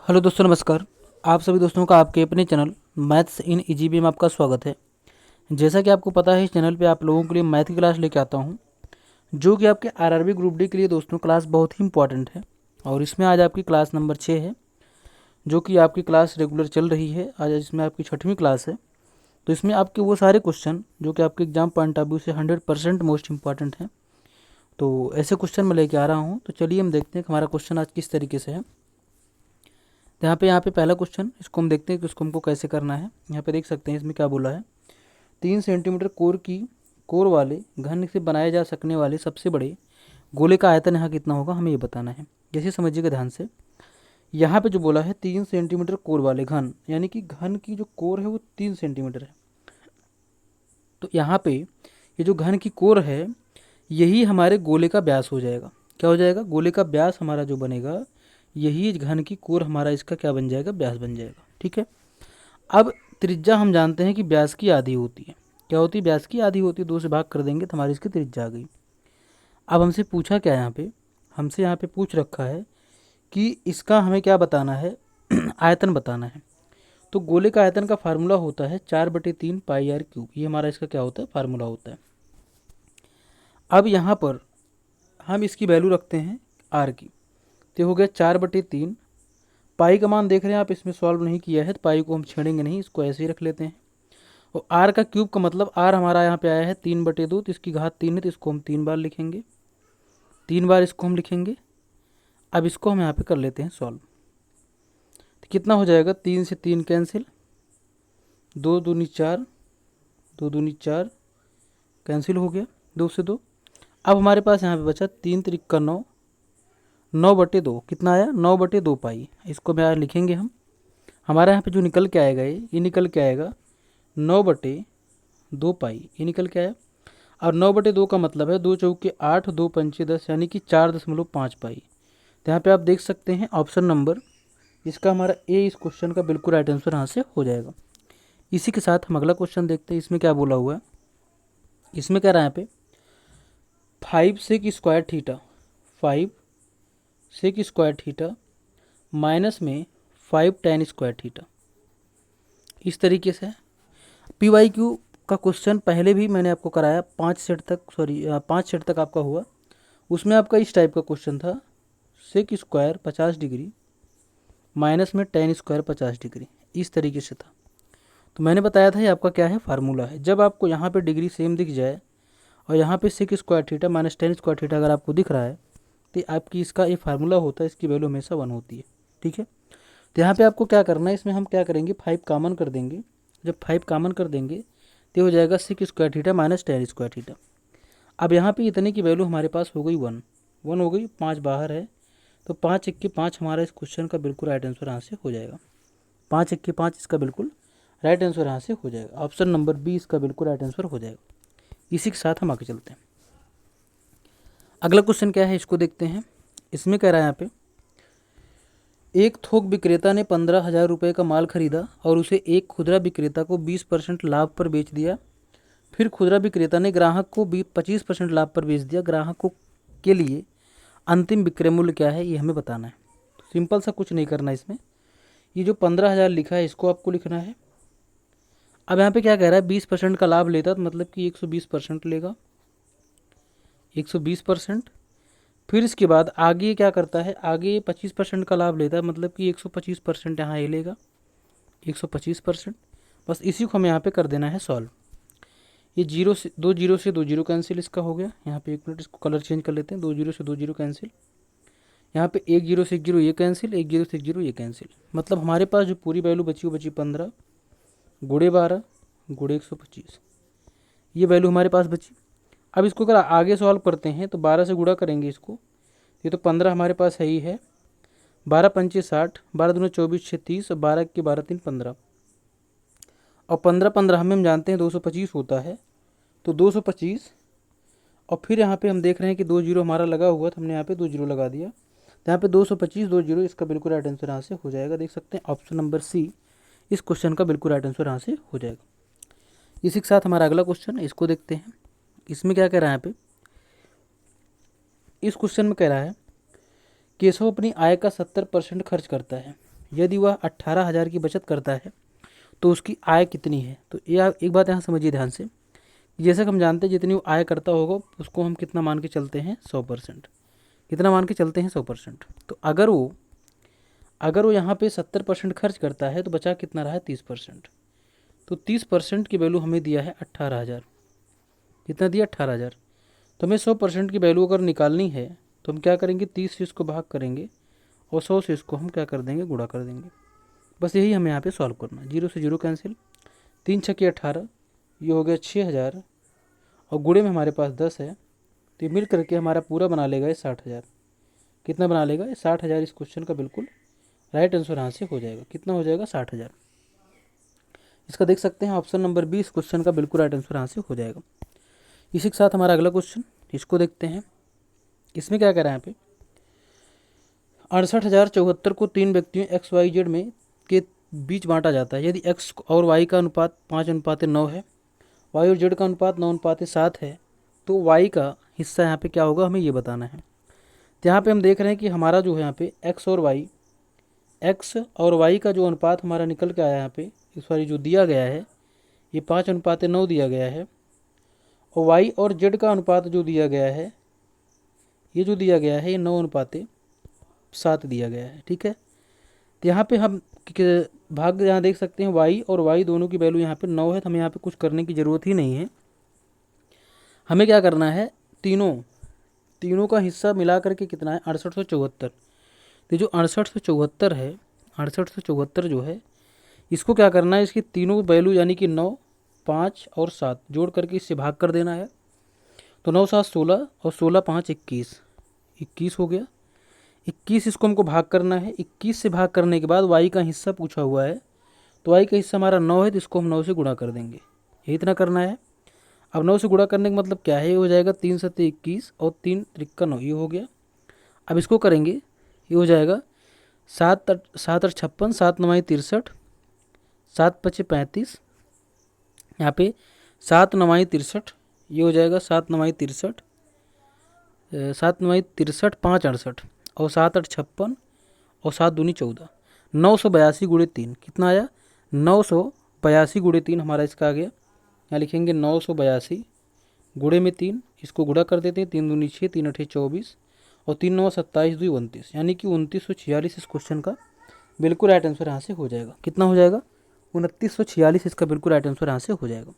Hello दोस्तों, नमस्कार। आप सभी दोस्तों का आपके अपने चैनल मैथ्स इन ईजीबी में आपका स्वागत है। जैसा कि आपको पता है, इस चैनल पे आप लोगों के लिए मैथ की क्लास लेके आता हूं, जो कि आपके आरआरबी ग्रुप डी के लिए दोस्तों क्लास बहुत ही इंपॉर्टेंट है। और इसमें आज आपकी क्लास नंबर 6 है, जो कि आपकी क्लास रेगुलर चल रही है। आज इसमें आपकी 6वीं क्लास है। तो इसमें आपके वो सारे क्वेश्चन जो कि आपके एग्जाम पॉइंट ऑफ व्यू से 100% मोस्ट इंपॉर्टेंट हैं, तो ऐसे क्वेश्चन मैं लेके आ रहा हूँ। तो चलिए हम देखते हैं कि हमारा क्वेश्चन आज किस तरीके से है। तो यहाँ पे पहला क्वेश्चन, इसको हम देखते हैं कि इसको हमको कैसे करना है। यहाँ पे देख सकते हैं इसमें क्या बोला है। 3 सेंटीमीटर कोर वाले घन से बनाए जा सकने वाले सबसे बड़े गोले का आयतन यहाँ कितना होगा, हमें ये बताना है। जैसे समझिएगा ध्यान से, यहाँ पे जो बोला है 3 सेंटीमीटर कोर वाले घन, यानी कि घन की जो कोर है वो 3 सेंटीमीटर है। तो यहाँ पे ये जो घन की कोर है, यही हमारे गोले का व्यास हो जाएगा। क्या हो जाएगा? गोले का व्यास हमारा जो बनेगा, यही घन की कोर हमारा इसका क्या बन जाएगा? व्यास बन जाएगा। ठीक है। अब त्रिज्या हम जानते हैं कि व्यास की आधी होती है। क्या होती है? व्यास की आधी होती है। 2 से भाग कर देंगे तो हमारी इसकी त्रिज्या आ गई। अब हमसे पूछा क्या यहाँ पे? हमसे यहाँ पे पूछ रखा है कि इसका हमें क्या बताना है? आयतन बताना है। तो गोले का आयतन का फार्मूला होता है 4/3 पाई आर क्यूब। ये हमारा इसका क्या होता है? फार्मूला होता है। अब यहाँ पर हम इसकी वैल्यू रखते हैं आर की। तो हो गया 4/3। पाई का मान देख रहे हैं आप, इसमें सॉल्व नहीं किया है तो पाई को हम छेड़ेंगे नहीं, इसको ऐसे ही रख लेते हैं। और आर का क्यूब का मतलब आर हमारा यहाँ पे आया है 3/2, तो इसकी घात 3 है, तो इसको हम 3 बार लिखेंगे। 3 बार इसको हम लिखेंगे। अब इसको हम यहाँ पे कर लेते हैं सॉल्व। तो कितना हो जाएगा? 3 से 3 कैंसिल, 2 दूनी 4, 2 दूनी 4 कैंसिल हो गया, 2 से 2। अब हमारे पास यहाँ पे बचा 3 त्रिक 9, 9/2 कितना आया? 9/2 पाई। इसको मैं लिखेंगे हम। हमारे यहाँ पे जो निकल के आएगा, ये निकल के आएगा 9/2 पाई। ये निकल के आया। और 9/2 का मतलब है 2 चौके 8, 2 पंचे 10, यानी कि 4.5 पाई। तो यहाँ पे आप देख सकते हैं ऑप्शन नंबर, इसका हमारा ए इस क्वेश्चन का बिल्कुल राइट आंसर यहाँ से हो जाएगा। इसी के साथ हम अगला क्वेश्चन देखते हैं। इसमें क्या बोला हुआ है? इसमें कह रहा है यहाँ पे 5 sec square theta, 5 sec square theta minus में 5 tan स्क्वायर थीटा। इस तरीके से पी वाई क्यू का क्वेश्चन पहले भी मैंने आपको कराया, 5 सेट तक आपका हुआ। उसमें आपका इस टाइप का क्वेश्चन था, सेक स्क्वायर 50 डिग्री माइनस में tan स्क्वायर 50 डिग्री। इस तरीके से था। तो मैंने बताया था ये आपका क्या है? फार्मूला है। जब आपको यहाँ पे डिग्री सेम दिख जाए और यहाँ पे sec square theta minus tan square theta अगर आपको दिख रहा है, तो आपकी इसका ये फार्मूला होता है, इसकी वैल्यू हमेशा 1 होती है। ठीक है। तो यहाँ पे आपको क्या करना है, इसमें हम क्या करेंगे? 5 कॉमन कर देंगे। जब 5 कॉमन कर देंगे तो हो जाएगा sec square theta minus tan square theta. अब यहाँ पे इतने की वैल्यू हमारे पास हो गई 1 हो गई, 5 बाहर है, तो 5 1 5 हमारा इस क्वेश्चन का बिल्कुल राइट आंसर यहाँ से हो जाएगा। 5 1 5 इसका बिल्कुल राइट आंसर यहाँ से हो जाएगा। ऑप्शन नंबर बी इसका बिल्कुल राइट आंसर हो जाएगा। इसी के साथ हम आगे चलते हैं। अगला क्वेश्चन क्या है, इसको देखते हैं। इसमें कह रहा है यहाँ पे, एक थोक विक्रेता ने 15,000 रुपये का माल खरीदा और उसे एक खुदरा विक्रेता को 20% लाभ पर बेच दिया। फिर खुदरा विक्रेता ने ग्राहक को 25% लाभ पर बेच दिया। ग्राहकों के लिए अंतिम विक्रय मूल्य क्या है, ये हमें बताना है। सिंपल सा, कुछ नहीं करना इसमें। ये जो 15,000 लिखा है इसको आपको लिखना है। अब यहाँ पे क्या कह रहा है? 20% का लाभ लेता तो मतलब कि 120% लेगा, 120%। फिर इसके बाद आगे क्या करता है? आगे 25% का लाभ लेता है, मतलब कि 125% यहाँ ये लेगा, 125%। बस इसी को हमें यहाँ पे कर देना है सॉल्व। ये 0 से 2 जीरो कैंसिल, इसका हो गया। यहाँ पे 1 मिनट, इसको कलर चेंज कर लेते हैं। 2 जीरो कैंसिल। यहाँ पे 1 0 से 1 0 ये कैंसिल, 1 0 से 1 0 ये कैंसिल। मतलब हमारे पास जो पूरी वैल्यू बची वो बची 15 गुणे 12 गुणे 125। ये वैल्यू हमारे पास बची। अब इसको अगर आगे सॉल्व करते हैं तो 12 से गुणा करेंगे इसको। ये तो 15 हमारे पास है ही है। 12 पंचे 60, 12 दूनी 24 6 30, और 12 के 12 3 15, और 15 15 हम जानते हैं 225 होता है, तो 225। और फिर यहाँ पे हम देख रहे हैं कि 2 जीरो हमारा लगा हुआ, तो हमने यहाँ पे 2 जीरो लगा दिया। तो यहाँ पे 225 2 जीरो, इसका बिल्कुल राइट आंसर यहाँ से हो जाएगा। देख सकते हैं ऑप्शन नंबर सी इस क्वेश्चन का बिल्कुल राइट आंसर यहाँ से हो जाएगा। इसी के साथ हमारा अगला क्वेश्चन, इसको देखते हैं। इसमें क्या कह रहा है यहाँ पे? इस क्वेश्चन में कह रहा है केशव अपनी आय का 70% खर्च करता है। यदि वह 18,000 की बचत करता है तो उसकी आय कितनी है। तो ये आप एक बात यहाँ समझिए ध्यान से, जैसे कि हम जानते हैं जितनी वो आय करता होगा उसको हम कितना मान के चलते हैं 100%। कितना मान के चलते हैं 100%। तो अगर वो यहाँ पे 70% खर्च करता है तो बचा कितना रहा है 30%। तो 30% की वैल्यू हमें दिया है 18,000। कितना दिया 18,000। तो हमें 100% की वैल्यू अगर निकालनी है तो हम क्या करेंगे 30 से इसको भाग करेंगे और 100 से इसको हम क्या कर देंगे गुणा कर देंगे। बस यही हमें यहाँ पे सॉल्व करना है। 0 से 0 कैंसिल, 3 छक्के 18, ये हो गया 6,000 और गुणे में हमारे पास 10 है तो ये मिल करके हमारा पूरा बना लेगा ये 60,000। कितना बना लेगा ये 60,000। इस क्वेश्चन का बिल्कुल राइट आंसर यहाँ से हो जाएगा। कितना हो जाएगा 60,000। इसका देख सकते हैं ऑप्शन नंबर बी इस क्वेश्चन का बिल्कुल राइट आंसर यहाँ से हो जाएगा। इसी के साथ हमारा अगला क्वेश्चन, इसको देखते हैं। इसमें क्या कह रहा है यहाँ पे 68,074 को 3 व्यक्तियों एक्स वाई जेड में के बीच बांटा जाता है। यदि एक्स और वाई का अनुपात 5:9 है, वाई और जेड का अनुपात 9:7 है, तो वाई का हिस्सा यहाँ पे क्या होगा हमें ये बताना है। तो यहाँ पे हम देख रहे हैं कि हमारा जो है यहाँ पे एक्स और वाई का जो अनुपात हमारा निकल के आया यहाँ पे, इस वाली जो दिया गया है ये 5:9 दिया गया है, और वाई और जेड का अनुपात जो दिया गया है ये जो दिया गया है ये 9:7 दिया गया है। ठीक है, तो यहाँ पे हम भाग यहाँ देख सकते हैं वाई और वाई दोनों की वैल्यू यहाँ पे 9 है, तो हमें यहाँ पे कुछ करने की ज़रूरत ही नहीं है। हमें क्या करना है तीनों का हिस्सा मिला करके कितना है 6874। तो जो 6874 है, 6874 जो है इसको क्या करना है, इसकी तीनों वैल्यू यानी कि 9, 5 और 7 जोड़ करके इससे भाग कर देना है। तो 9 7 16 और 16 5 21 हो गया। 21 इसको हमको भाग करना है। 21 से भाग करने के बाद वाई का हिस्सा पूछा हुआ है, तो वाई का हिस्सा हमारा 9 है, तो इसको हम 9 से गुणा कर देंगे। यही इतना करना है। अब 9 से गुणा करने का मतलब क्या है, ये हो जाएगा 3 7 21 और 3 3 9, ये हो गया। अब इसको करेंगे, ये हो जाएगा 7 8 56, 7 9 63, 7 5 35, यहाँ पे 7 9 63, ये हो जाएगा 7 9 63, 7 9 63, 5 68 और 7 8 56 और 7 दूनी 14, 982 गुणे 3 कितना आया 982 गुणे 3 हमारा इसका आ गया। यहाँ लिखेंगे 982 गुणे में 3, इसको गुणा कर देते हैं। 3 दूनी 6, 3 8 24 और 3 9 27 2 29, यानी कि 2946 इस क्वेश्चन का बिल्कुल राइट आंसर यहाँ से हो जाएगा। कितना हो जाएगा 2946 इसका बिल्कुल राइट आंसर यहाँ से हो जाएगा।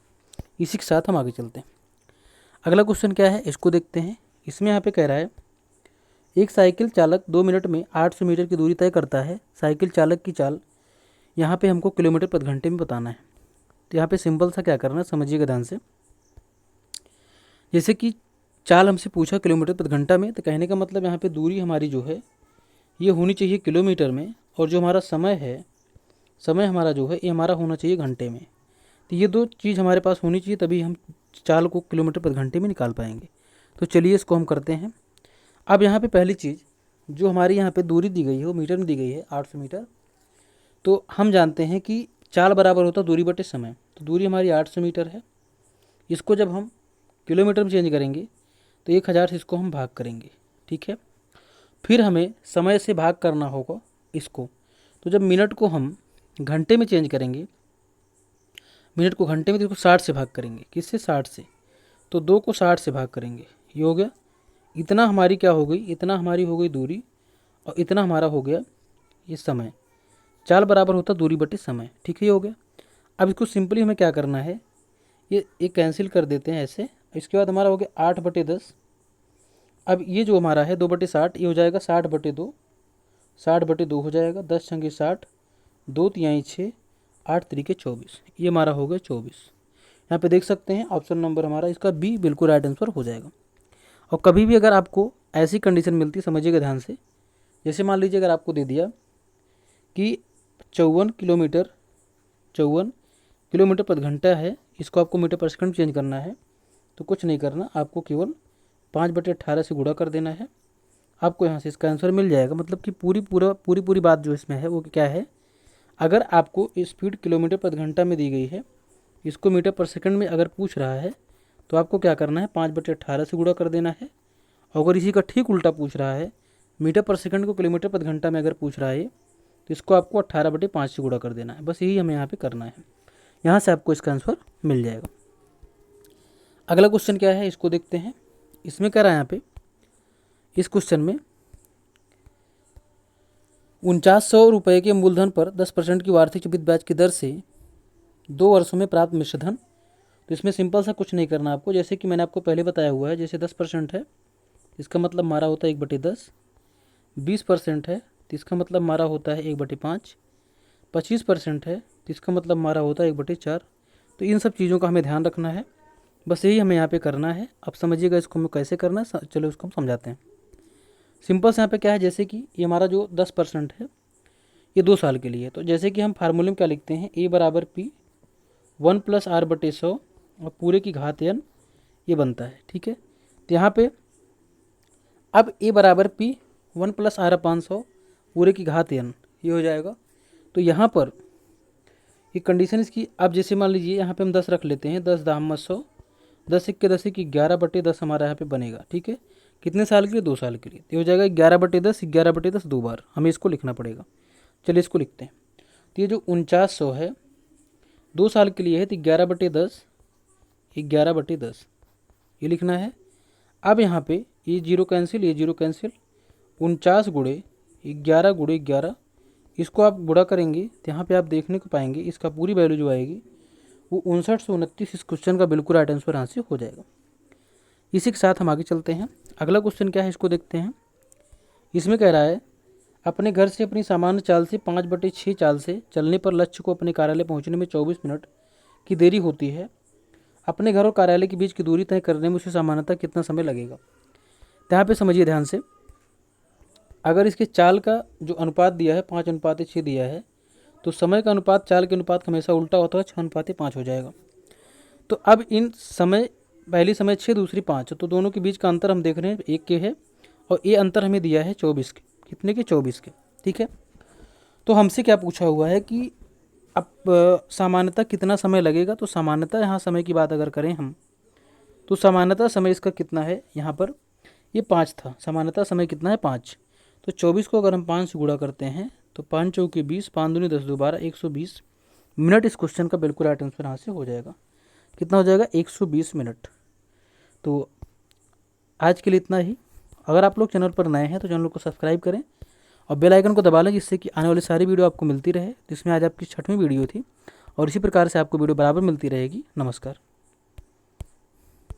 इसी के साथ हम आगे चलते हैं। अगला क्वेश्चन क्या है इसको देखते हैं। इसमें यहाँ पे कह रहा है एक साइकिल चालक 2 मिनट में 800 मीटर की दूरी तय करता है। साइकिल चालक की चाल यहाँ पे हमको किलोमीटर प्रति घंटे में बताना है। तो यहाँ पे सिंपल सा क्या करना है समझिएगा ध्यान से। जैसे कि चाल हमसे पूछा किलोमीटर प्रति घंटा में, तो कहने का मतलब यहाँ पे दूरी हमारी जो है ये होनी चाहिए किलोमीटर में, और जो हमारा समय हमारा जो है ये हमारा होना चाहिए घंटे में। तो ये दो चीज़ हमारे पास होनी चाहिए, तभी हम चाल को किलोमीटर प्रति घंटे में निकाल पाएंगे। तो चलिए इसको हम करते हैं। अब यहाँ पे पहली चीज़ जो हमारी यहाँ पे दूरी दी गई है वो मीटर में दी गई है 800 मीटर। तो हम जानते हैं कि चाल बराबर होता दूरी बटे समय। तो दूरी हमारी 800 मीटर है, इसको जब हम किलोमीटर में चेंज करेंगे तो 1000 से इसको हम भाग करेंगे। ठीक है, फिर हमें समय से भाग करना होगा इसको। तो जब मिनट को हम घंटे में चेंज करेंगे, मिनट को घंटे में, तो इसको 60 से भाग करेंगे। किससे 60 से, तो 2 को 60 से भाग करेंगे। ये हो गया, इतना हमारी क्या हो गई, इतना हमारी हो गई दूरी और इतना हमारा हो गया ये समय। चाल बराबर होता दूरी बटे समय। ठीक है, ये हो गया। अब इसको सिंपली हमें क्या करना है, ये कैंसिल कर देते हैं ऐसे। इसके बाद हमारा हो गया 8/10। अब ये जो हमारा है 2/60, ये हो जाएगा 60/2, 60/2 हो जाएगा। 10 × 60, 2 तिहाई 6, 8 त्रिके 24, ये हमारा हो गया 24। यहाँ पे देख सकते हैं ऑप्शन नंबर हमारा इसका बी बिल्कुल राइट आंसर हो जाएगा। और कभी भी अगर आपको ऐसी कंडीशन मिलती, समझिएगा ध्यान से, जैसे मान लीजिए अगर आपको दे दिया कि 54 किलोमीटर प्रति घंटा है, इसको आपको मीटर पर सेकंड चेंज करना है, तो कुछ नहीं करना, आपको केवल 5/18 से गुणा कर देना है। आपको यहाँ से इसका आंसर मिल जाएगा। मतलब कि पूरी बात जो इसमें है वो क्या है, अगर आपको स्पीड किलोमीटर प्रति घंटा में दी गई है, इसको मीटर पर सेकंड में अगर पूछ रहा है, तो आपको क्या करना है 5/18 से गुणा कर देना है। अगर इसी का ठीक उल्टा पूछ रहा है, मीटर पर सेकंड को किलोमीटर प्रति घंटा में अगर पूछ रहा है, तो इसको आपको 18/5 से गुणा कर देना है। बस यही हमें यहाँ पे करना है। यहाँ से आपको इसका आंसर मिल जाएगा। अगला क्वेश्चन क्या है इसको देखते हैं। इसमें क्या रहा है यहाँ पे, इस क्वेश्चन में 4900 रुपये के मूलधन पर 10% की वार्षिक चक्रवृद्धि ब्याज की दर से 2 वर्षों में प्राप्त मिश्रधन। तो इसमें सिंपल सा कुछ नहीं करना आपको, जैसे कि मैंने आपको पहले बताया हुआ है। जैसे 10% है, इसका मतलब हमारा होता है 1/10। 20% है तो इसका मतलब हमारा होता है 1/5। 25% है तो इसका मतलब हमारा होता है 1/4। तो इन सब चीज़ों का हमें ध्यान रखना है। बस यही हमें यहाँ पे करना है। अब समझिएगा इसको हमें कैसे करना है, चलो इसको हम समझाते हैं। सिंपल से यहाँ पे क्या है, जैसे कि ये हमारा जो 10% है ये 2 साल के लिए है। तो जैसे कि हम फार्मूले में क्या लिखते हैं, A = P 1 + R/100 और पूरे की घात n ये बनता है। ठीक है, तो यहाँ पे अब A = P 1 + R/500 पूरे की घात n ये हो जाएगा। तो यहाँ पर ये कंडीशन इसकी, अब जैसे मान लीजिए यहाँ पे हम 10 रख लेते हैं, 10 दाम 100, 10 × 10 = 11/10 हमारा यहाँ पे बनेगा। ठीक है, कितने साल के लिए, 2 साल के लिए। तो हो जाएगा 11/10, 11/10 2 बार हमें इसको लिखना पड़ेगा। चलिए इसको लिखते हैं। तो ये जो 4900 है 2 साल के लिए है, तो 11/10 11/10 ये लिखना है। अब यहाँ पे ये 0 कैंसिल, ये 0 कैंसिल, 49 × 11 × 11 इसको आप गुणा करेंगे तो यहाँ पे आप देखने को पाएंगे इसका पूरी वैल्यू जो आएगी वो 5929 इस क्वेश्चन का बिल्कुल राइट आंसर यहाँ से हो जाएगा। इसी के साथ हम आगे चलते हैं। अगला क्वेश्चन क्या है इसको देखते हैं। इसमें कह रहा है अपने घर से अपनी सामान्य चाल से 5/6 चाल से चलने पर लक्ष्य को अपने कार्यालय पहुँचने में 24 मिनट की देरी होती है। अपने घर और कार्यालय के बीच की दूरी तय करने में उसे सामान्यतः कितना समय लगेगा। तो यहाँ पे समझिए ध्यान से, अगर इसके चाल का जो अनुपात दिया है 5:6 दिया है, तो समय का अनुपात चाल के अनुपात हमेशा उल्टा होता है, 6:5 हो जाएगा। तो अब इन समय, पहली समय 6 दूसरी 5, तो दोनों के बीच का अंतर हम देख रहे हैं 1 के है, और ये अंतर हमें दिया है 24 के। कितने के, 24 के। ठीक है, तो हमसे क्या पूछा हुआ है कि अब सामान्यतः कितना समय लगेगा। तो सामान्यतः यहाँ समय की बात अगर करें हम, तो सामान्यतः समय इसका कितना है, यहाँ पर ये 5 था, सामान्यतः समय कितना है 5। तो 24 को अगर हम 5 से गुणा करते हैं तो 5 × 20, 5 दूनी 10, 2 12, 120 मिनट इस क्वेश्चन का बिल्कुल राइट आंसर यहाँ से हो जाएगा। कितना हो जाएगा, 120 मिनट। तो आज के लिए इतना ही। अगर आप लोग चैनल पर नए हैं तो चैनल को सब्सक्राइब करें और बेल आइकन को दबा लें, जिससे कि आने वाली सारी वीडियो आपको मिलती रहे। जिसमें आज आपकी 6वीं वीडियो थी और इसी प्रकार से आपको वीडियो बराबर मिलती रहेगी। नमस्कार।